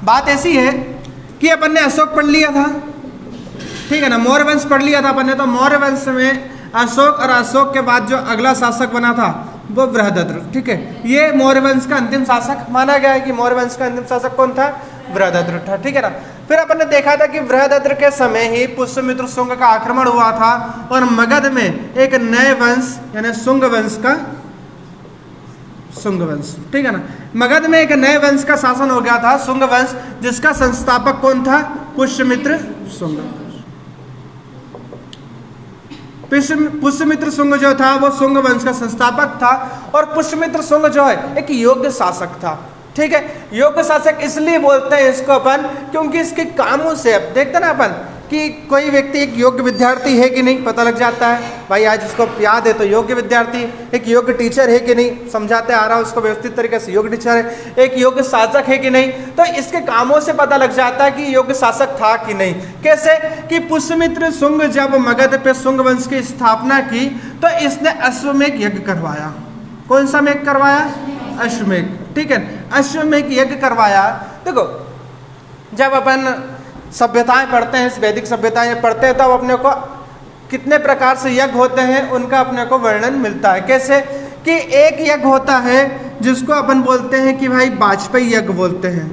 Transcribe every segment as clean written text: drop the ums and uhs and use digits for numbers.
बात ऐसी है कि अपन ने अशोक पढ़ लिया था, ठीक है ना, मौर्य वंश पढ़ लिया था अपन ने। तो मौर्य वंश में अशोक और अशोक के बाद जो अगला शासक बना था वो बृहदद्र, ठीक है। ये मौर्य वंश का अंतिम शासक माना गया है कि मौर्य वंश का अंतिम शासक कौन था? बृहदद्र था, ठीक है ना। फिर अपन ने देखा था कि बृहदद्र के समय ही पुष्यमित्र शुंग का आक्रमण हुआ था और मगध में एक नए वंश यानी शुंग वंश का शुंग वंश, ठीक है ना, मगध में एक नए वंश का शासन हो गया था, शुंग वंश, जिसका संस्थापक कौन था? पुष्यमित्र शुंग। पुष्यमित्र शुंग जो था वो शुंग वंश का संस्थापक था और पुष्यमित्र शुंग जो है एक योग्य शासक था, ठीक है। योग्य शासक इसलिए बोलते हैं इसको अपन क्योंकि इसके कामों से अब देखते ना अपन कि कोई व्यक्ति एक योग्य विद्यार्थी है कि नहीं पता लग जाता है। भाई आज इसको याद है तो योग्य विद्यार्थी, एक योग्य टीचर है कि नहीं, समझाते आ रहा है उसको व्यवस्थित तरीके से, योग्य टीचर है, एक योग्य शासक है कि नहीं, तो इसके कामों से पता लग जाता है कि योग्य शासक था कि नहीं। कैसे कि पुष्यमित्र शुंग जब मगध पे शुंग वंश की स्थापना की तो इसने अश्वमेध यज्ञ करवाया। कौन सा मेघ करवाया? अश्वमेध, ठीक है, अश्वमेध यज्ञ करवाया। देखो जब अपन सभ्यताएं पढ़ते हैं, वैदिक सभ्यताएं पढ़ते हैं, तब अपने को कितने प्रकार से यज्ञ होते हैं उनका अपने को वर्णन मिलता है। कैसे कि एक यज्ञ होता है जिसको अपन बोलते हैं कि भाई वाजपेयी यज्ञ बोलते हैं।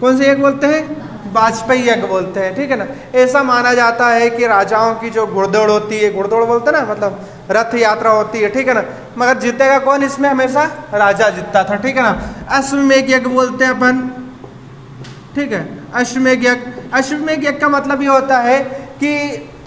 कौन से यज्ञ बोलते हैं? वाजपेयी यज्ञ बोलते हैं, ठीक है ना। ऐसा माना जाता है कि राजाओं की जो घुड़दौड़ होती है, घुड़दौड़ बोलते हैं ना, मतलब रथ यात्रा होती है, ठीक है ना, मगर जीतेगा कौन इसमें? हमेशा राजा जीतता था, ठीक है ना। अश्वमेध यज्ञ बोलते हैं अपन, ठीक है, अश्वमेध यज्ञ। अश्वमेध यज्ञ का मतलब ये होता है कि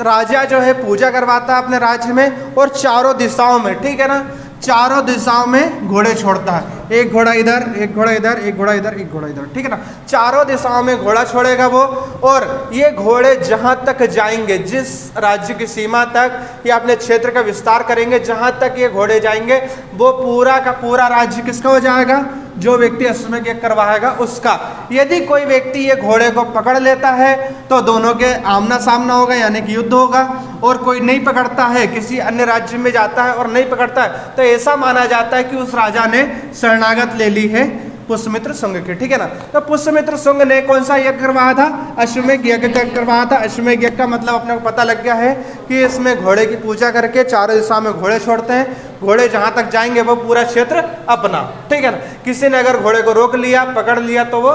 राजा जो है पूजा करवाता है अपने राज्य में और चारों दिशाओं में, ठीक है ना, चारों दिशाओं में घोड़े छोड़ता है, एक घोड़ा इधर, एक घोड़ा इधर, एक घोड़ा इधर, एक घोड़ा इधर, ठीक है ना, चारों दिशाओं में घोड़ा छोड़ेगा वो। और ये घोड़े जहां तक जाएंगे, जिस राज्य की सीमा तक या अपने क्षेत्र का विस्तार करेंगे, जहां तक ये घोड़े जाएंगे वो पूरा का पूरा राज्य किसका हो जाएगा? जो व्यक्ति अश्वमेध यज्ञ करवाएगा उसका। यदि कोई व्यक्ति ये घोड़े को पकड़ लेता है तो दोनों के आमना सामना होगा, यानी कि युद्ध होगा। और कोई नहीं पकड़ता है, किसी अन्य राज्य में जाता है और नहीं पकड़ता है, तो ऐसा माना जाता है कि उस राजा ने शरणागत ले ली है पुष्यमित्र शुंग की, ठीक है ना। तो पुष्यमित्र शुंग ने कौन सा यज्ञ करवाया था? अश्वमेध यज्ञ करवाया था। अश्वमेध यज्ञ का मतलब अपने को पता लग गया है कि इसमें घोड़े की पूजा करके चारों दिशा में घोड़े छोड़ते हैं, घोड़े जहां तक जाएंगे वो पूरा क्षेत्र अपना, ठीक है ना। किसी ने अगर घोड़े को रोक लिया, पकड़ लिया तो वो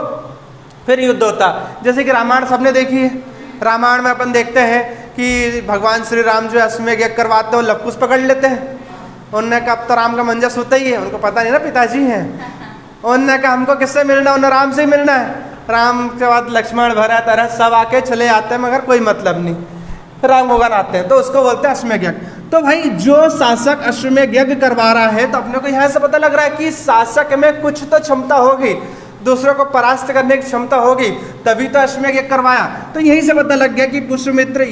फिर युद्ध होता। जैसे कि रामायण सबने देखी है, रामायण में अपन देखते हैं कि भगवान श्री राम जो अश्वमेध यज्ञ करवाते हैं लव कुश पकड़ लेते हैं। उन्होंने कहा अब तो राम का मंजा सोता ही है, उनको पता नहीं ना पिताजी हैं। उन्होंने कहा हमको किससे मिलना? उन्हें राम से ही मिलना है। राम के बाद लक्ष्मण भरत तरह सब आके चले आते हैं मगर कोई मतलब नहीं, राम भगवान आते हैं तो उसको बोलते हैं अश्वमेध यज्ञ। तो भाई जो शासक अश्वमेध यज्ञ करवा रहा है तो अपने को यहाँ से पता लग रहा है कि शासक में कुछ तो क्षमता होगी, दूसरों को परास्त करने की क्षमता होगी, तभी तो अश्वमेध यज्ञ करवाया। तो यहीं से पता लग गया कि पुष्यमित्र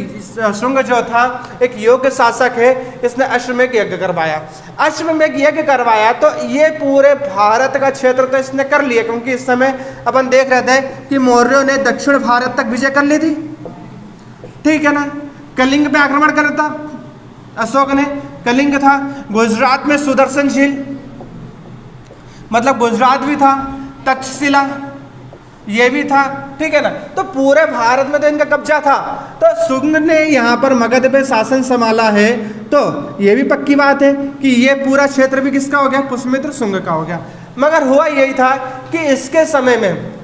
शुंग जो था एक योग्य शासक है, इसने अश्वमेध यज्ञ करवाया। अश्वमेध यज्ञ करवाया तो ये पूरे भारत का क्षेत्र तो इसने कर लिया, क्योंकि इस समय अपन देख रहे थे कि मौर्यों ने दक्षिण भारत तक विजय कर ली थी, ठीक है ना। कलिंग पे आक्रमण करा था अशोक ने, कलिंग था। गुजरात में सुदर्शन झील, मतलब गुजरात भी था, तक्षशिला ये भी था, ठीक है ना। तो पूरे भारत में तो इनका कब्जा था। तो शुंग ने यहाँ पर मगध पे शासन संभाला है, तो ये भी पक्की बात है कि ये पूरा क्षेत्र भी किसका हो गया? पुष्यमित्र शुंग का हो गया। मगर हुआ यही था कि इसके समय में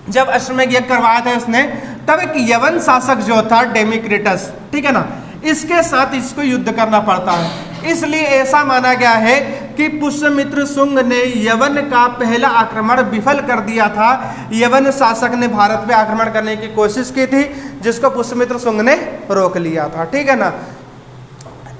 जब अश्वमेध यज्ञ करवाया था इसने, तब एक यवन शासक जो था डेमिक्रिटस, ठीक है ना, इसके साथ इसको युद्ध करना पड़ता है। इसलिए ऐसा माना गया है कि पुष्यमित्र शुंग ने यवन का पहला आक्रमण विफल कर दिया था। यवन शासक ने भारत पे आक्रमण करने की कोशिश की थी, जिसको पुष्यमित्र शुंग ने रोक लिया था, ठीक है ना।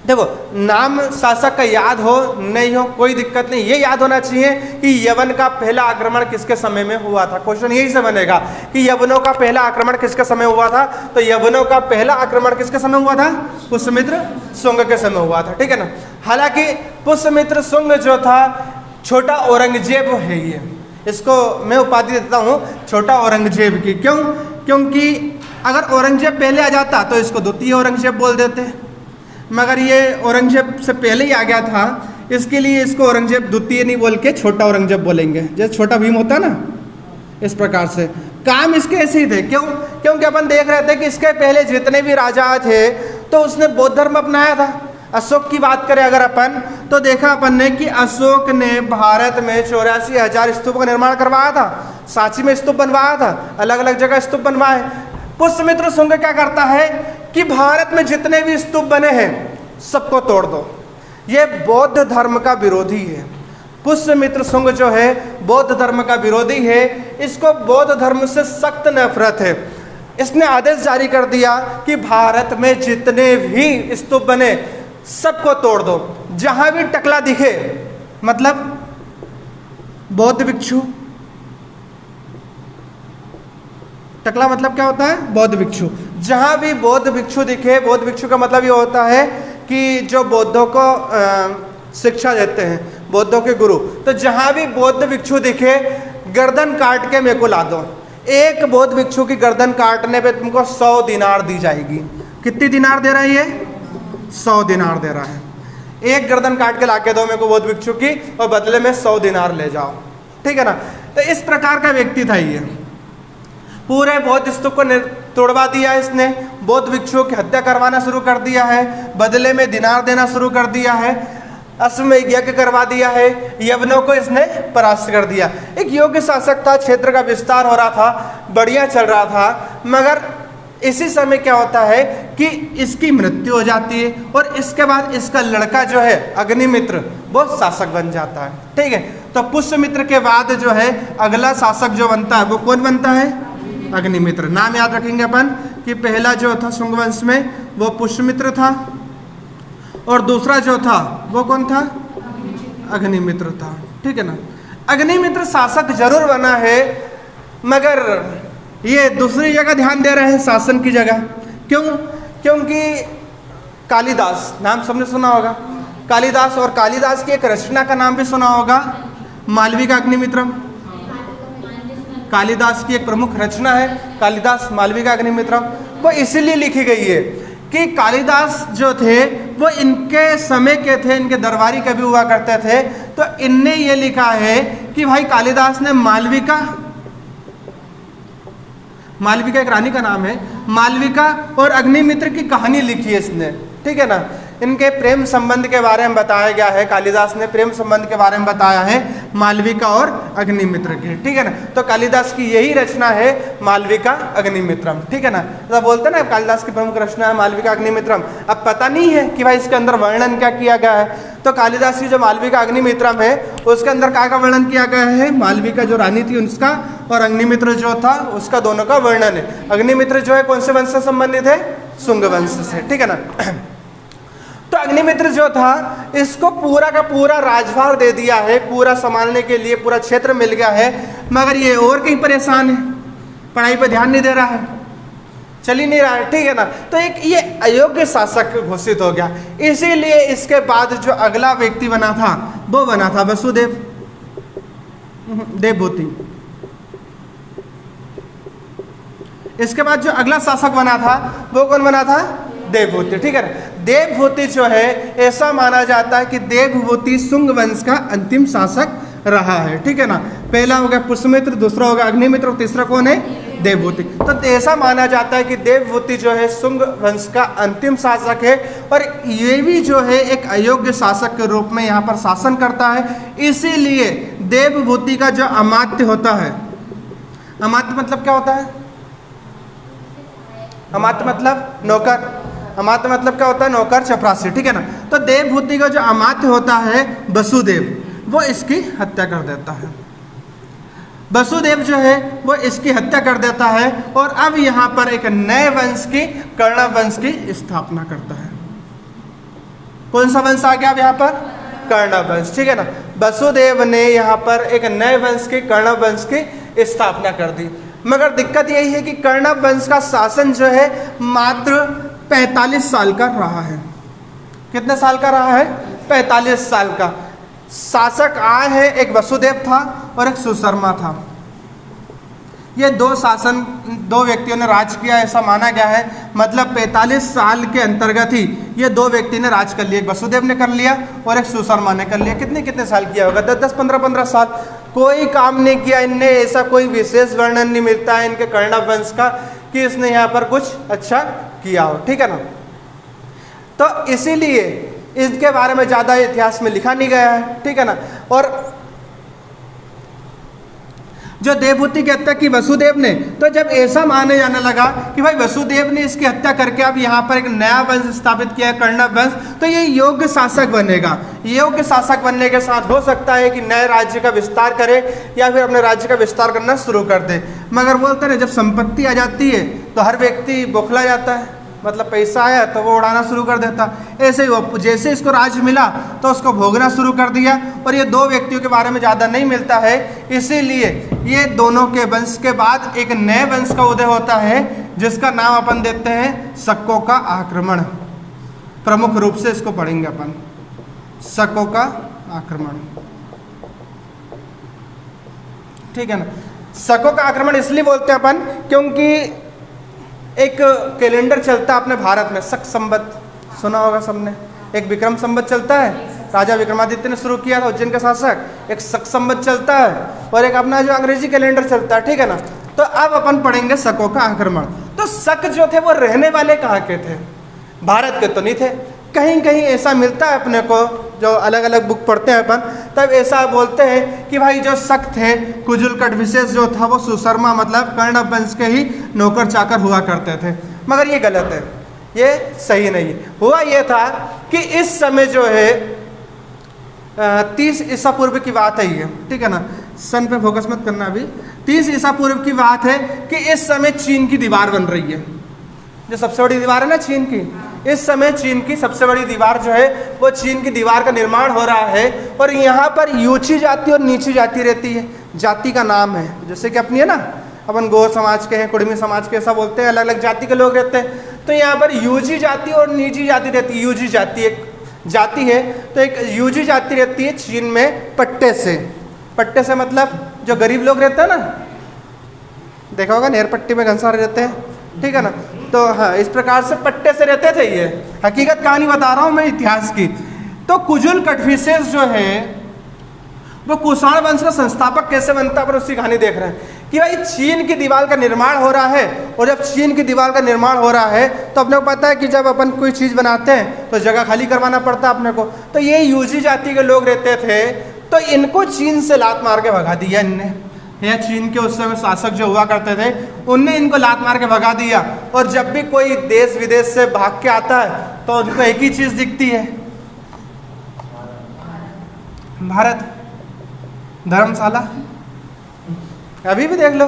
देखो नाम शासक का याद हो नहीं हो कोई दिक्कत नहीं, ये याद होना चाहिए कि यवन का पहला आक्रमण किसके समय में हुआ था। क्वेश्चन यही से बनेगा कि यवनों का पहला आक्रमण किसके समय हुआ था, तो यवनों का पहला आक्रमण किसके समय हुआ था? पुष्यमित्र शुंग के समय हुआ था, ठीक है ना। हालांकि पुष्यमित्र शुंग जो था छोटा औरंगजेब है, ये इसको मैं उपाधि देता हूँ छोटा औरंगजेब की। क्यों? क्योंकि अगर औरंगजेब पहले आ जाता तो इसको द्वितीय औरंगजेब बोल देते, मगर ये औरंगजेब से पहले ही आ गया था, इसके लिए इसको औरंगजेब द्वितीय नहीं बोल के छोटा औरंगजेब बोलेंगे। जैसे छोटा भीम होता ना, इस प्रकार से काम इसके ऐसे ही थे। क्यों? क्योंकि अपन देख रहे थे कि इसके पहले जितने भी राजा थे तो उसने बौद्ध धर्म अपनाया था। अशोक की बात करें अगर अपन तो देखा अपन ने कि अशोक ने भारत में 84,000 स्तूप का निर्माण करवाया था। सांची में स्तूप बनवाया था, अलग अलग जगह स्तूप बनवाए। पुष्यमित्र शुंग क्या करता है कि भारत में जितने भी स्तूप बने हैं सबको तोड़ दो। ये बौद्ध धर्म का विरोधी है। पुष्यमित्र शुंग जो है बौद्ध धर्म का विरोधी है, इसको बौद्ध धर्म से सख्त नफरत है। इसने आदेश जारी कर दिया कि भारत में जितने भी स्तूप बने सबको तोड़ दो। जहां भी टकला दिखे, मतलब बौद्ध भिक्षु, टकला मतलब क्या होता है? बौद्ध भिक्षु। जहां भी बौद्ध भिक्षु दिखे, बौद्ध भिक्षु का मतलब ये होता है कि जो बौद्धों को शिक्षा देते हैं, बौद्धों के गुरु। तो जहां भी बौद्ध भिक्षु दिखे गर्दन काट के मेरे को ला दो। एक बौद्ध भिक्षु की गर्दन काटने पे तुमको 100 दिनार दी जाएगी। कितनी दिनार दे रहा है ये? 100 दिनार दे रहा है। एक गर्दन काट के लाके दो मेरे को बौद्ध भिक्षु की, और बदले में 100 दिनार ले जाओ। ठीक है ना? तो इस प्रकार का व्यक्ति था ये। पूरे बौद्ध स्तूप को तोड़वा दिया इसने, बौद्ध भिक्षुओं की हत्या करवाना शुरू कर दिया है, बदले में दिनार देना शुरू कर दिया है, अश्वमेध यज्ञ करवा दिया है, यवनों को इसने परास्त कर दिया। एक योग्य शासक था, क्षेत्र का विस्तार हो रहा था, बढ़िया चल रहा था। मगर इसी समय क्या होता है कि इसकी मृत्यु हो जाती है और इसके बाद इसका लड़का जो है अग्निमित्र वो शासक बन जाता है। ठीक है? तो पुष्यमित्र के बाद जो है अगला शासक जो बनता है वो कौन बनता है? अग्निमित्र। नाम याद रखेंगे अपन कि पहला जो था शुंग वंश में वो पुष्यमित्र था, और दूसरा जो था वो कौन था? अग्निमित्र था। ठीक है ना? अग्निमित्र शासक जरूर बना है, मगर ये दूसरी जगह ध्यान दे रहे हैं शासन की जगह। क्यों? क्योंकि कालिदास नाम सबने सुना होगा, कालिदास, और कालिदास की एक रचना का नाम भी सुना होगा, मालविका अग्निमित्रम। कालिदास की एक प्रमुख रचना है कालिदास मालविका अग्निमित्रम। वो इसीलिए लिखी गई है कि कालिदास जो थे वो इनके समय के थे, इनके दरबारी कवि हुआ करते थे। तो इनने ये लिखा है कि भाई कालिदास ने मालविका एक रानी का नाम है, मालविका और अग्निमित्र की कहानी लिखी है इसने। ठीक है ना? इनके प्रेम संबंध के बारे में बताया गया है, कालिदास ने प्रेम संबंध के बारे में बताया है मालविका और अग्निमित्र के। ठीक है ना? तो कालिदास की यही रचना है मालविका अग्निमित्रम। ठीक है ना? तो बोलते ना कालिदास की प्रमुख रचना है मालविका अग्निमित्रम। अब पता नहीं है कि भाई इसके अंदर वर्णन क्या किया गया है। तो कालिदास की जो मालविका अग्निमित्रम है उसके अंदर क्या का वर्णन किया गया है? मालविका जो रानी थी उसका और अग्निमित्र जो था उसका, दोनों का वर्णन है। अग्निमित्र जो है कौन से वंश से संबंधित है? शुंग वंश से। ठीक है ना? तो अग्निमित्र जो था इसको पूरा का पूरा राजभार दे दिया है, पूरा संभालने के लिए पूरा क्षेत्र मिल गया है, मगर ये और कहीं परेशान है, पढ़ाई पे ध्यान नहीं दे रहा है, चल ही नहीं रहा है। ठीक है ना? तो एक ये अयोग्य शासक घोषित हो गया। इसीलिए इसके बाद जो अगला व्यक्ति बना था वो बना था वसुदेव देवभूति। इसके बाद जो अगला शासक बना था वो कौन बना था? देवभूति। ठीक है? देवभूति जो है ऐसा माना जाता है कि देवभूति शुंग वंश का अंतिम शासक रहा है। ठीक है ना? पहला हो गया पुष्यमित्र, दूसरा हो गया अग्निमित्र और तीसरा कौन है? देवभूति। तो ऐसा माना जाता है कि देवभूति जो है शुंग वंश का अंतिम शासक है, और ये भी जो है एक अयोग्य शासक के रूप में यहाँ पर शासन करता है। इसीलिए देवभूति का जो अमात्य होता है, अमात्य मतलब क्या होता है? अमात्य मतलब नौकर, अमात्य मतलब क्या होता है? नौकर चपरासी। ठीक है ना? तो देवभूति का जो अमात्य होता है वसुदेव, वो इसकी हत्या कर देता है। वसुदेव जो है वो इसकी हत्या कर देता है, और अब यहाँ पर एक नए वंश की, कर्ण वंश की स्थापना करता है। कौन सा वंश आ गया अब यहाँ पर? कर्ण वंश। ठीक है ना? वसुदेव ने यहाँ पर एक नए वंश की, कर्ण वंश की स्थापना कर दी। मगर दिक्कत यही है कि कर्ण वंश का शासन जो है मात्र 45 साल का रहा है। कितने साल का रहा है? 45 साल का। शासक आए हैं, एक वसुदेव था और एक सुशर्मा था। ये दो व्यक्तियों ने राज किया ऐसा माना गया है। मतलब 45 साल के अंतर्गत ही ये दो व्यक्ति ने राज कर लिया, एक वसुदेव ने कर लिया और एक सुशर्मा ने कर लिया। कितने साल किया होगा? 10 15 साल। कोई काम नहीं किया इनने, ऐसा कोई विशेष वर्णन नहीं मिलता है इनके कर्णव वंश का कि इसने यहाँ पर कुछ अच्छा किया हो, ठीक है ना। तो इसीलिए इसके बारे में ज़्यादा इतिहास में लिखा नहीं गया है, ठीक है ना। और जो देवहूति की हत्या की वसुदेव ने, तो जब ऐसा माने जाने लगा कि भाई वसुदेव ने इसकी हत्या करके अब यहाँ पर एक नया वंश स्थापित किया है, कर्णव वंश, तो ये योग्य शासक बनेगा। योग्य शासक बनने के साथ हो सकता है कि नए राज्य का विस्तार करे या फिर अपने राज्य का विस्तार करना शुरू कर दे। मगर बोलते हैं जब संपत्ति आ जाती है तो हर व्यक्ति बौखला जाता है, मतलब पैसा आया तो वो उड़ाना शुरू कर देता। ऐसे ही वो जैसे इसको राज मिला तो उसको भोगना शुरू कर दिया। और ये दो व्यक्तियों के बारे में ज़्यादा नहीं मिलता है, इसीलिए ये दोनों के वंश के बाद एक नए वंश का उदय होता है जिसका नाम अपन देते हैं शकों का आक्रमण। प्रमुख रूप से इसको पढ़ेंगे अपन, शकों का आक्रमण, ठीक है ना। शकों का आक्रमण इसलिए बोलते हैं अपन क्योंकि एक कैलेंडर चलता है अपने भारत में, शक संवत सुना होगा सबने। एक विक्रम संवत चलता है, राजा विक्रमादित्य ने शुरू किया था, उज्जैन का शासक। एक शक संवत चलता है और एक अपना जो अंग्रेजी कैलेंडर चलता है, ठीक है ना। तो अब अपन पढ़ेंगे शकों का आक्रमण। तो शक जो थे वो रहने वाले कहाँ के थे? भारत के तो नहीं थे। कहीं कहीं ऐसा मिलता है अपने को, जो अलग अलग बुक पढ़ते हैं अपन, तब ऐसा बोलते हैं कि भाई जो शक थे, कुजुल कटविशेष जो था वो सुशर्मा मतलब कर्णव वंश के ही नौकर चाकर हुआ करते थे। मगर ये गलत है, ये सही नहीं है। हुआ ये था कि इस समय जो है 30 ईसा पूर्व की बात है ये, ठीक है ना। सन पे फोकस मत करना अभी। 30 ईसा पूर्व की बात है कि इस समय चीन की दीवार बन रही है, जो सबसे बड़ी दीवार है ना चीन की। इस समय चीन की सबसे बड़ी दीवार जो है वो चीन की दीवार का निर्माण हो रहा है। और यहाँ पर ऊंची जाति और नीची जाति रहती है। जाति का नाम है, जैसे कि अपनी है ना, अपन गो समाज के हैं, कुड़मी समाज के, ऐसा बोलते हैं, अलग अलग जाति के लोग रहते हैं। तो यहाँ पर यूजी जाति और निजी जाति रहती है। यूजी जाति एक जाति है, तो एक यूजी जाति रहती है चीन में पट्टे से। पट्टे से मतलब जो गरीब लोग रहते हैं ना, देखा होगा नेहर पट्टी में घनसार रहते हैं, ठीक है ना। तो हाँ, इस प्रकार से पट्टे से रहते थे। ये हकीकत कहानी बता रहा हूँ मैं इतिहास की। तो कुजुल कटफिसेस जो है वो कुषाण वंश का संस्थापक कैसे बनता है, पर उसकी कहानी देख रहे हैं कि भाई चीन की दीवार का निर्माण हो रहा है। और जब चीन की दीवार का निर्माण हो रहा है तो अपने को पता है कि जब अपन कोई चीज़ बनाते हैं तो जगह खाली करवाना पड़ता है अपने को। तो ये यूजी जाति के लोग रहते थे, तो इनको चीन से लात मार के भगा दिया इनने। या चीन के उस समय शासक जो हुआ करते थे उनने इनको लात मार के भगा दिया। और जब भी कोई देश विदेश से भाग के आता है तो उनको एक ही चीज़ दिखती है, भारत, धर्मशाला। अभी भी देख लो,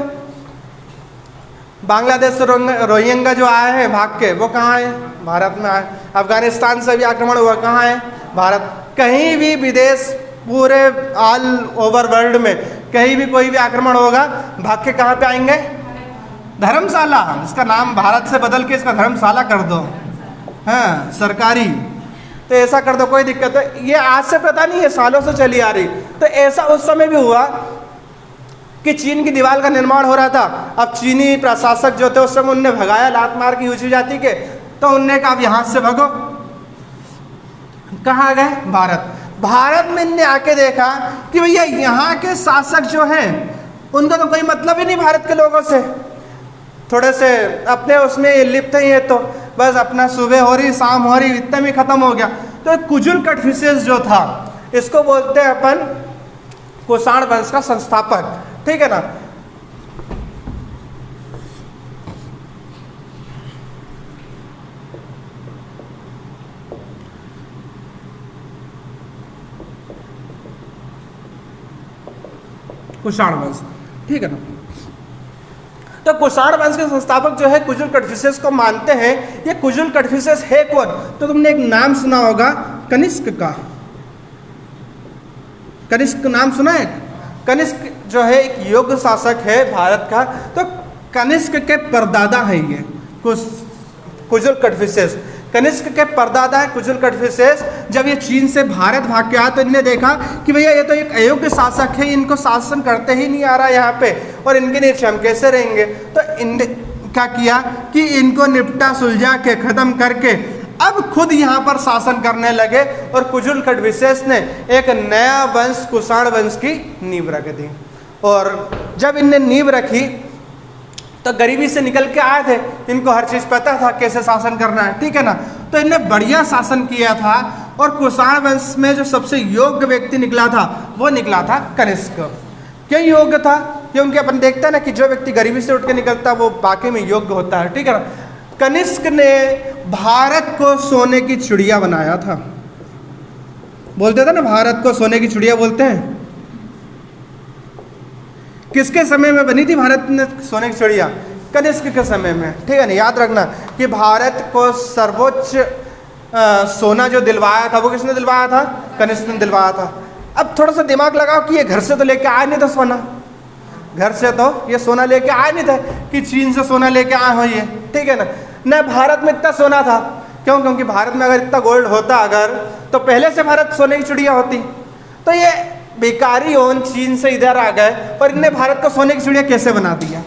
बांग्लादेश से रोहिंग्या जो आए हैं भाग के, वो कहाँ है? भारत में आए। अफगानिस्तान से भी आक्रमण हुआ, कहाँ है? भारत। कहीं भी विदेश, पूरे ऑल ओवर वर्ल्ड में कहीं भी कोई भी आक्रमण होगा, भाग के कहाँ पे आएंगे? धर्मशाला। इसका नाम भारत से बदल के इसका धर्मशाला कर दो, हाँ, सरकारी। तो ऐसा कर दो, कोई दिक्कत है। ये आज से पता नहीं है, सालों से चली आ रही। तो ऐसा उस समय भी हुआ कि चीन की दीवार का निर्माण हो रहा था। अब चीनी प्रशासक जो थे उस समय उनने भगाया लात मार की यूजी जाति के, तो उनने कहा अब यहाँ से भगो। कहाँ गए? भारत। भारत में इनने आके देखा कि भैया यहाँ के शासक जो हैं उनका तो कोई मतलब ही नहीं भारत के लोगों से, थोड़े से अपने उसमें लिप्त ही है, तो बस अपना सुबह हो रही शाम हो रही इतने में ख़त्म हो गया। तो कुजुल कटफिसेस जो था, इसको बोलते हैं अपन कुषाण वंश का संस्थापक, ठीक है ना। कुषाण वंश, ठीक है ना। तो कुषाण वंश के संस्थापक जो है कुजुल कटफिसेस को मानते हैं। ये कुजुल कटफिसेस है कौन? तो तुमने एक नाम सुना होगा, कनिष्क का। कनिष्क नाम सुना है? कनिष्क जो है एक योग्य शासक है भारत का। तो कनिष्क के परदादा है ये कुजुल कटफिसेस। कनिष्क के परदादा है कुजुल कटफिसेस। जब ये चीन से भारत भाग के आया तो इन्होंने देखा कि भैया ये तो एक अयोग्य शासक है, इनको शासन करते ही नहीं आ रहा यहाँ पे। और इनके नीचे हम कैसे रहेंगे। तो इनने क्या किया कि इनको निपटा सुलझा के ख़त्म करके अब खुद यहाँ पर शासन करने लगे और कुजुल खडविशेष ने एक नया वंश कुषाण वंश की नींव रख दी। और जब इनने नींव रखी तो गरीबी से निकल के आए थे, इनको हर चीज़ पता था कैसे शासन करना है, ठीक है ना। तो इनने बढ़िया शासन किया था और कुषाण वंश में जो सबसे योग्य व्यक्ति निकला था वो निकला था कनिष्क। क्यों योग्य था? क्योंकि अपन देखते हैं ना कि जो व्यक्ति गरीबी से उठ के निकलता है वो बाकी में योग्य होता है, ठीक है ना। कनिष्क ने भारत को सोने की चिड़िया बनाया था। बोलते थे ना भारत को सोने की चिड़िया बोलते हैं। किसके समय में बनी थी भारत ने सोने की चिड़िया? कनिष्क के समय में, ठीक है ना। याद रखना कि भारत को सर्वोच्च सोना जो दिलवाया था वो किसने दिलवाया था? कनिष्क ने दिलवाया था। अब थोड़ा सा दिमाग लगाओ कि ये घर से तो लेके आए नहीं था सोना, घर से तो ये सोना लेके आए नहीं थे कि चीन से सोना लेके आए हो ये, ठीक है ना। न भारत में इतना सोना था, क्यों? क्योंकि भारत में अगर इतना गोल्ड होता अगर तो पहले से भारत सोने की चिड़िया होती। तो ये बेकारी ओन चीन से इधर आ गए और इनने भारत को सोने की चिड़िया कैसे बना दिया।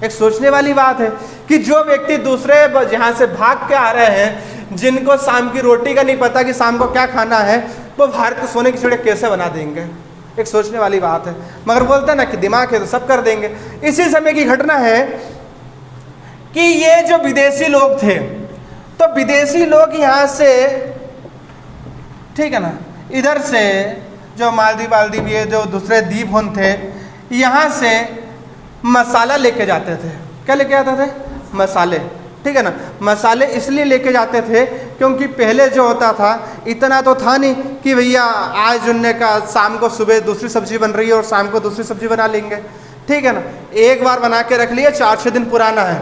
एक सोचने वाली बात है कि जो व्यक्ति दूसरे जहाँ से भाग के आ रहे हैं, जिनको शाम की रोटी का नहीं पता कि शाम को क्या खाना है, वो भारत को सोने की चिड़िया कैसे बना देंगे। एक सोचने वाली बात है, मगर बोलते हैं ना कि दिमाग है तो सब कर देंगे। इसी समय की घटना है कि ये जो विदेशी लोग थे, तो विदेशी लोग यहाँ से, ठीक है ना, इधर से जो मालदीव ये जो दूसरे द्वीप हों थे, यहाँ से मसाला लेके जाते थे। क्या लेके आते थे? मसाले, ठीक है ना। मसाले इसलिए लेके जाते थे क्योंकि पहले जो होता था इतना तो था नहीं कि भैया आज उनने का शाम को सुबह दूसरी सब्जी बन रही है और शाम को दूसरी सब्जी बना लेंगे, ठीक है ना। एक बार बना के रख लिया, 4-6 दिन पुराना है,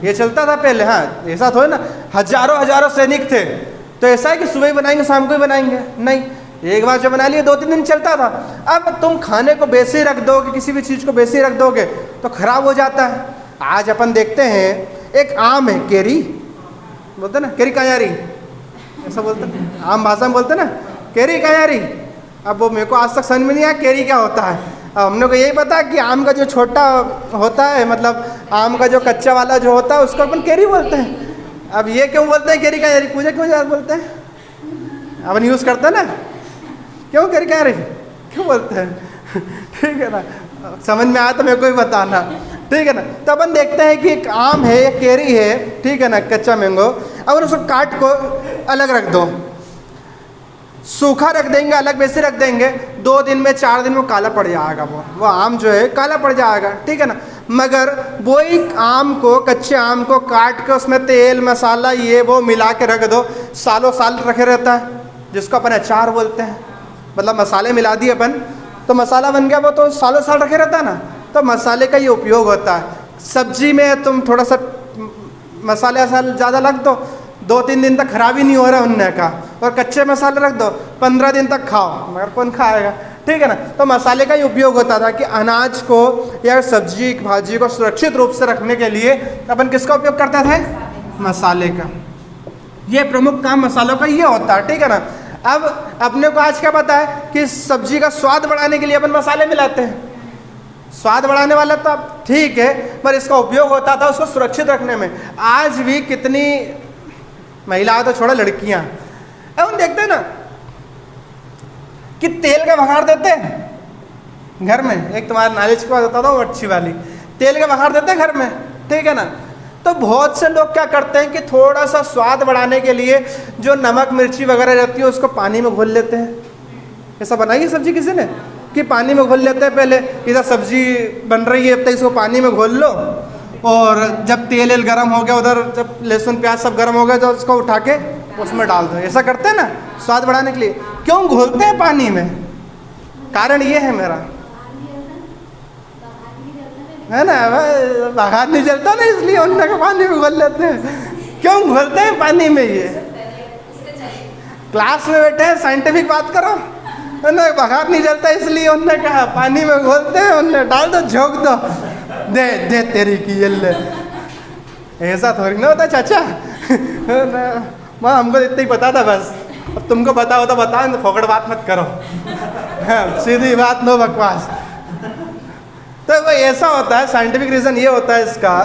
ये चलता था पहले। हाँ, ऐसा थोड़ा ना हजारों सैनिक थे तो ऐसा है कि सुबह ही बनाएंगे शाम को ही बनाएंगे, नहीं। एक बार जब बना लिए 2-3 दिन चलता था। अब तुम खाने को वैसे ही रख दोगे, किसी भी चीज़ को वैसे ही रख दोगे तो खराब हो जाता है। आज अपन देखते हैं एक आम है, केरी बोलते ना, केरी कायारी ऐसा बोलते हैं, आम भाषा में बोलते ना केरी कायारी। अब वो मेरे को आज तक समझ में नहीं आया केरी क्या होता है। अब हमने को यही पता कि आम का जो छोटा होता है, मतलब आम का जो कच्चा वाला जो होता है उसको अपन केरी बोलते हैं। अब ये क्यों बोलते हैं केरी कायारी? पूजा क्यों याद बोलते हैं? अपन यूज़ करते हैं ना, क्यों केरी कायारी क्यों बोलते हैं? ठीक है ना, समझ में आया तो मेरे को ही बताना, ठीक है ना। तो अपन देखते हैं कि एक आम है, एक केरी है, ठीक है ना, कच्चा मैंगो। अब उसको काट को अलग रख दो, सूखा रख देंगे, अलग वैसे रख देंगे, 2 दिन में 4 दिन में काला पड़ जाएगा। वो आम जो है काला पड़ जाएगा, ठीक है ना। मगर वही आम को, कच्चे आम को काट के उसमें तेल मसाला ये वो मिला के रख दो, सालों साल रखे रहता है, जिसको अपन अचार बोलते हैं। मतलब मसाले मिला दिए अपन तो मसाला बन गया, वो तो सालों साल रखे रहता है ना। तो मसाले का ये उपयोग होता है। सब्जी में तुम थोड़ा सा मसाले ज़्यादा रख दो, 2-3 दिन तक खराब ही नहीं हो रहा उनने का। और कच्चे मसाले रख दो, 15 दिन तक खाओ, मगर कौन खाएगा, ठीक है ना। तो मसाले का ही उपयोग होता था कि अनाज को या सब्जी भाजी को सुरक्षित रूप से रखने के लिए अपन किसका उपयोग करते थे? मसाले का। ये प्रमुख काम मसालों का ये होता है, ठीक है ना। अब अपने को आज क्या पता है कि सब्जी का स्वाद बढ़ाने के लिए अपन मसाले मिलाते हैं। स्वाद बढ़ाने वाला तो अब ठीक है, पर इसका उपयोग होता था उसको सुरक्षित रखने में। आज भी कितनी महिलाएं तो छोड़ो, लड़कियां हम देखते हैं ना कि तेल का बघार देते हैं घर में। एक तुम्हारे नॉलेज की बात बताता हूँ, अच्छी वाली, तेल का बघार देते हैं घर में, ठीक है ना। तो बहुत से लोग क्या करते हैं कि थोड़ा सा स्वाद बढ़ाने के लिए जो नमक मिर्ची वगैरह रहती है उसको पानी में घोल लेते हैं। ऐसा बनाई है सब्जी किसी ने कि पानी में घोल लेते हैं? पहले इधर सब्जी बन रही है तो इसको पानी में घोल लो, और जब तेल गर्म हो गया, उधर जब लहसुन प्याज सब गर्म हो गया तो उसको उठा के उसमें डाल दो। ऐसा करते हैं ना स्वाद बढ़ाने के लिए। क्यों घोलते हैं पानी में? कारण ये है मेरा, है ना, बघार नहीं जलता ना, इसलिए उनने का पानी में घोल लेते हैं। क्यों घोलते हैं पानी में? ये क्लास में बैठे हैं, साइंटिफिक बात करो। उन्हें बघार नहीं जलता इसलिए उनने कहा पानी में घोलते हैं, उनने डाल दो, झोंक दो, दे दे तेरी की ये ले। ऐसा थोड़ी ना होता चाचा। वह हमको इतना ही पता था बस, अब तुमको पता हो तो बताओ, तो फोकड़ बात मत करो। सीधी बात, नो बकवास। तो वो ऐसा होता है, साइंटिफिक रीज़न ये होता है इसका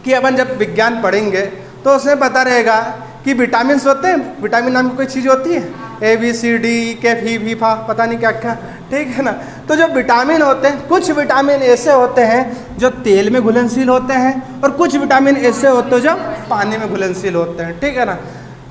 कि अपन जब विज्ञान पढ़ेंगे तो उसमें पता रहेगा कि विटामिन होते हैं, विटामिन नाम की कोई चीज़ होती है, ABCD के फी फा पता नहीं क्या क्या, ठीक है ना। तो जो विटामिन होते हैं, कुछ विटामिन ऐसे होते हैं जो तेल में घुलनशील होते हैं और कुछ विटामिन ऐसे होते हैं जो पानी में घुलनशील होते हैं, ठीक है ना।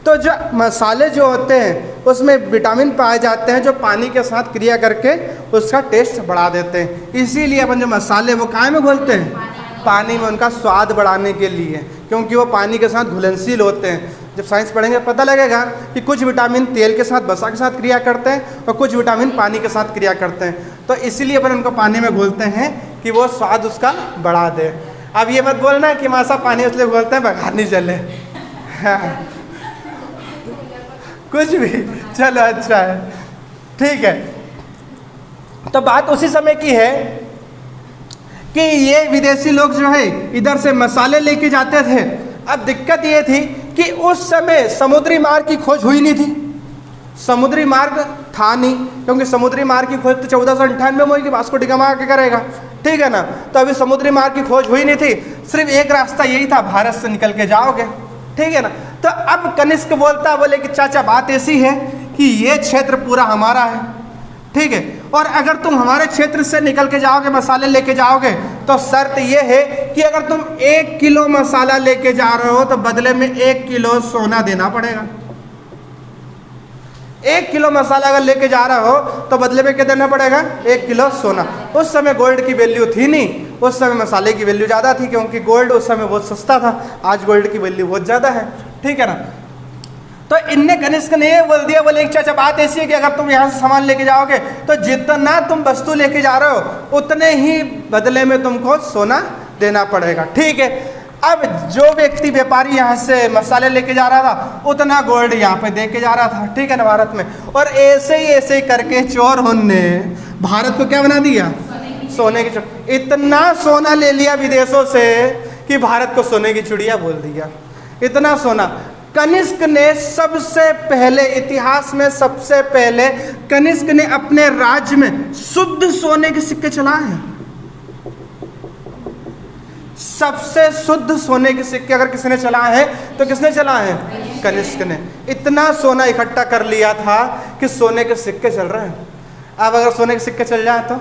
तो जो मसाले जो होते हैं उसमें विटामिन पाए जाते हैं जो पानी के साथ क्रिया करके उसका टेस्ट बढ़ा देते हैं। इसीलिए अपन जो मसाले वो काहे में घोलते हैं, पानी में, उनका स्वाद बढ़ाने के लिए, क्योंकि वो पानी के साथ घुलनशील होते हैं। जब साइंस पढ़ेंगे पता लगेगा कि कुछ विटामिन तेल के साथ, वसा के साथ क्रिया करते हैं और कुछ विटामिन पानी के साथ क्रिया करते हैं। तो इसीलिए अपन उनको पानी में घोलते हैं कि वो स्वाद उसका बढ़ा दे। अब ये मत बोलना कि मासा पानी इसलिए घोलते हैं बघार नहीं चले, हाँ। कुछ भी, चलो अच्छा है, ठीक है। तो बात उसी समय की है कि ये विदेशी लोग जो है इधर से मसाले लेके जाते थे। अब दिक्कत ये थी कि उस समय समुद्री मार्ग की खोज हुई नहीं थी, समुद्री मार्ग था नहीं, क्योंकि समुद्री मार्ग की खोज तो 1498 में हुई कि वास्को डी गामा के करेगा, ठीक है ना। तो अभी समुद्री मार्ग की खोज हुई नहीं थी, सिर्फ एक रास्ता यही था, भारत से निकल के जाओगे, ठीक है ना। तो अब कनिष्क बोलता, बोले कि चाचा बात ऐसी है कि ये क्षेत्र पूरा हमारा है, ठीक है, और अगर तुम हमारे क्षेत्र से निकल के जाओगे, मसाले लेके जाओगे, तो शर्त ये है कि अगर तुम 1 किलो मसाला लेके जा रहे हो तो बदले में 1 किलो सोना देना पड़ेगा। 1 किलो मसाला अगर लेके जा रहा हो तो बदले में क्या देना पड़ेगा, 1 किलो सोना। उस समय गोल्ड की वैल्यू थी नहीं, उस समय मसाले की वैल्यू ज़्यादा थी, क्योंकि गोल्ड उस समय बहुत सस्ता था, आज गोल्ड की वैल्यू बहुत ज़्यादा है, ठीक है ना। तो इनने कनिष्क ने ये बोल दिया, बोले चाचा बात ऐसी है कि अगर तुम यहाँ से सामान लेके जाओगे तो जितना तुम वस्तु लेके जा रहे हो उतने ही बदले में तुमको सोना देना पड़ेगा, ठीक है। अब जो व्यक्ति व्यापारी यहाँ से मसाले लेके जा रहा था उतना गोल्ड यहाँ पे दे के जा रहा था, ठीक है ना, भारत में। और ऐसे ही करके चोर ने भारत को क्या बना दिया, सोने की चिड़िया। इतना सोना ले लिया विदेशों से कि भारत को सोने की चिड़िया बोल दिया, इतना सोना। कनिष्क ने सबसे पहले, इतिहास में सबसे पहले कनिष्क ने अपने राज्य में शुद्ध सोने के सिक्के चलाए हैं। सबसे शुद्ध सोने के सिक्के अगर किसी ने चलाए हैं तो किसने चलाए हैं, कनिष्क ने। इतना सोना इकट्ठा कर लिया था कि सोने के सिक्के चल रहे हैं। अब अगर सोने के सिक्के चल जाए तो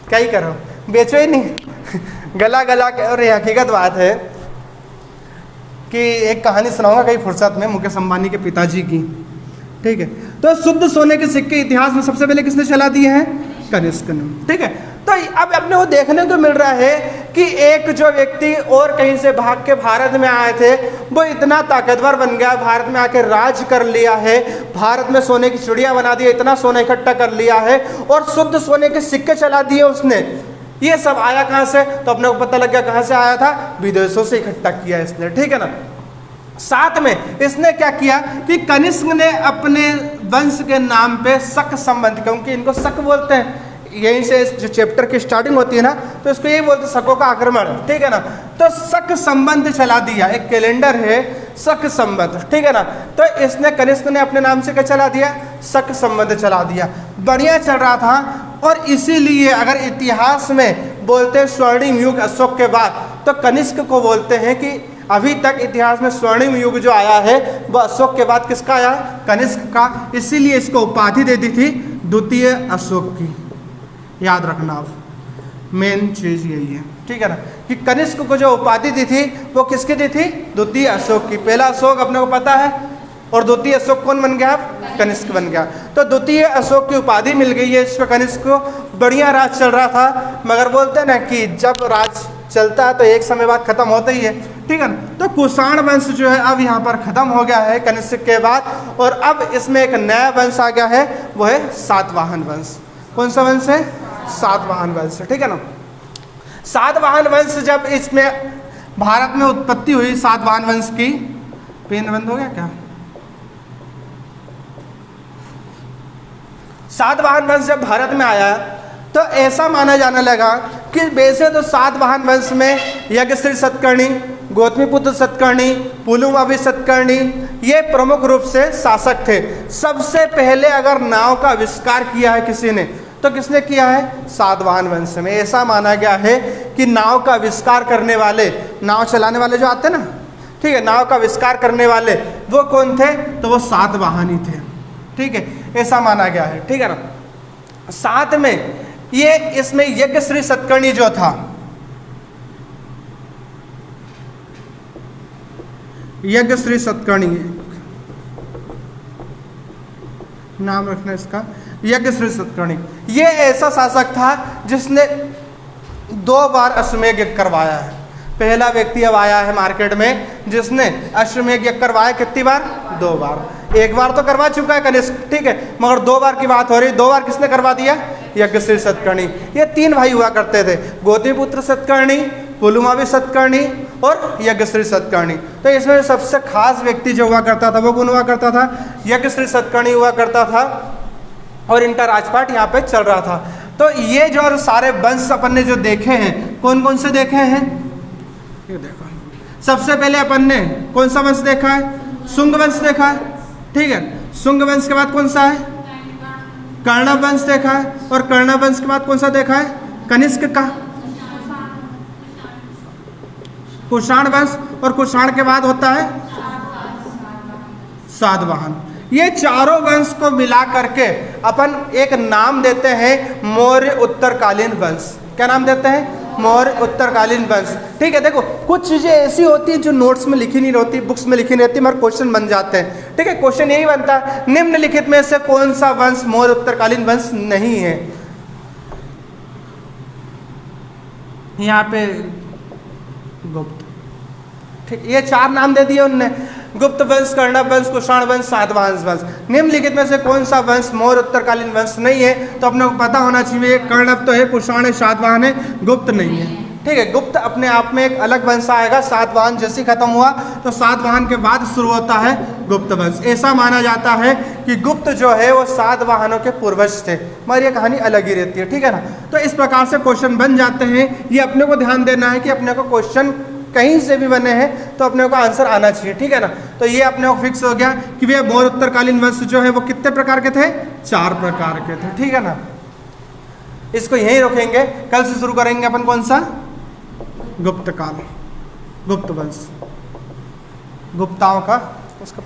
क्या ही करो, बेचो ही नहीं, गला गला के। और ये हकीकत बात है कि एक कहानी सुनाऊंगा कई फुर्सत में, मुकेश अंबानी के पिताजी की, ठीक है। तो शुद्ध सोने के सिक्के इतिहास में सबसे पहले किसने चला दिए हैं, कनिष्क ने, ठीक है। तो अब अपने को देखने को मिल रहा है कि एक जो व्यक्ति और कहीं से भाग के भारत में आए थे वो इतना ताकतवर बन गया, भारत में आके राज कर लिया है, भारत में सोने की चिड़िया बना दी, इतना सोना इकट्ठा कर लिया है और शुद्ध सोने के सिक्के चला दिए उसने। ये सब आया कहाँ से, तो अपने को पता लग गया कहाँ से आया था, विदेशों से इकट्ठा किया इसने, ठीक है ना। साथ में इसने क्या किया कि कनिष्क ने अपने वंश के नाम पे शक संबंध, क्योंकि इनको शक बोलते हैं, यहीं से जो चैप्टर की स्टार्टिंग होती है ना तो इसको यही बोलते हैं शकों का आक्रमण, ठीक है ना। तो शक संबंध चला दिया, एक कैलेंडर है शक संबंध, ठीक है ना। तो इसने कनिष्क ने अपने नाम से क्या चला दिया, शक संबंध चला दिया। बढ़िया चल रहा था। और इसीलिए अगर इतिहास में बोलते हैं स्वर्णिम युग अशोक के बाद, तो कनिष्क को बोलते हैं कि अभी तक इतिहास में स्वर्णिम युग जो आया है वो अशोक के बाद किसका आया, कनिष्क का। इसीलिए इसको उपाधि दे दी थी द्वितीय अशोक की, याद रखना आप, मेन चीज यही है, ठीक है ना, कि कनिष्क को जो उपाधि दी थी वो किसकी दी थी, द्वितीय अशोक की। पहला अशोक अपने को पता है और द्वितीय अशोक कौन बन गया, कनिष्क बन गया। तो द्वितीय अशोक की उपाधि मिल गई है इसको, कनिष्क को। बढ़िया राज चल रहा था, मगर बोलते हैं ना कि जब राज चलता है तो एक समय बाद खत्म होता ही है, ठीक है ना। तो कुषाण वंश जो है अब यहाँ पर खत्म हो गया है कनिष्क के बाद, और अब इसमें एक नया वंश आ गया है, वो है सातवाहन वंश। कौन सा वंश है, सातवाहन वंश, ठीक है ना। सातवाहन वंश जब इसमें भारत में उत्पत्ति हुई सातवाहन वंश की, पेन बंद हो गया क्या, सातवाहन वंश जब भारत में आया तो ऐसा माना जाने लगा कि वैसे तो सातवाहन वंश में यज्ञश्री सतकर्णी, गौतमीपुत्र सतकर्णी, पुलुमावी सतकर्णी ये प्रमुख रूप से शासक थे। सबसे पहले अगर नाव का आविष्कार किया है किसी ने तो किसने किया है? सातवाहन वंश में। ऐसा माना गया है कि नाव का आविष्कार करने वाले, नाव चलाने वाले जो आते हैं ना, ठीक है, नाव का आविष्कार करने वाले वो कौन थे? तो वो सातवाहन ही थे। ठीक है, ऐसा माना गया है। ठीक है ना। साथ में ये इसमें यज्ञश्री सतकर्णी जो था, यज्ञश्री सतकर्णी नाम रखना इसका, यज्ञश्री सतकर्णी, ये ऐसा शासक था जिसने 2 बार अश्वमेध यज्ञ करवाया है। पहला व्यक्ति अब आया है मार्केट में जिसने अश्वमेध यज्ञ करवाया। कितनी बार? 2 बार। एक बार तो करवा चुका है कनिष्क, ठीक है, मगर 2 बार की बात हो रही। 2 बार किसने करवा दिया? यज्ञश्री सतकर्णी। ये 3 भाई हुआ करते थे, गौतमीपुत्र सतकर्णी, पुलुमावी सतकर्णी और यज्ञश्री सतकर्णी। तो इसमें सबसे खास व्यक्ति जो हुआ करता था वो कौन हुआ करता था? यज्ञश्री सतकर्णी हुआ करता था। और इनका राजपाट यहाँ पे चल रहा था। तो ये जो सारे वंश अपन ने जो देखे हैं, कौन कौन से देखे हैं? ये देखो, सबसे पहले अपन ने कौन सा वंश देखा है? शुंग वंश देखा है। ठीक है, शुंग वंश के बाद कौन सा है? कर्णव वंश देखा है। और कर्णव वंश के बाद कौन सा देखा है? कनिष्क का कुषाण वंश। और कुषाण के बाद होता है सातवाहन। ये चारों वंश को मिला करके अपन एक नाम देते हैं मौर्य उत्तरकालीन वंश। क्या नाम देते हैं? मौर्य उत्तरकालीन वंश। ठीक है, देखो कुछ चीजें ऐसी होती हैं जो नोट्स में लिखी नहीं रहती, बुक्स में लिखी नहीं रहती, मगर क्वेश्चन बन जाते हैं। ठीक है, क्वेश्चन यही बनता है, निम्नलिखित में से कौन सा वंश मौर्य उत्तरकालीन वंश नहीं है? यहाँ पे गुप्त। ठीक, ये 4 नाम दे दिए उनने, गुप्त वंश, कर्णव वंश, कुषाण वंश, सातवाहन वंश। निम्नलिखित में से कौन सा वंश मौर्य उत्तरकालीन वंश नहीं है? तो अपने को पता होना चाहिए, कर्णव तो है, कुषाण है, सातवाहन है, गुप्त नहीं है। ठीक है, गुप्त अपने आप में एक अलग वंश आएगा। सातवाहन जैसे खत्म हुआ तो सातवाहन के बाद शुरू होता है गुप्त वंश। ऐसा माना जाता है कि गुप्त जो है वो सातवाहनों के पूर्वज थे, मगर ये कहानी अलग ही रहती है। ठीक है ना। तो इस प्रकार से क्वेश्चन बन जाते हैं। ये अपने को ध्यान देना है कि अपने को क्वेश्चन कहीं से भी बने हैं तो अपने को आंसर आना चाहिए। ठीक है ना। तो ये अपने को फिक्स हो गया कि वे मौर्य उत्तरकालीन वंश जो है वो कितने प्रकार के थे? 4 प्रकार के थे। ठीक है ना। इसको यहीं रोकेंगे, कल से शुरू करेंगे अपन कौन सा? गुप्त काल, गुप्त वंश, गुप्ताओं का उसका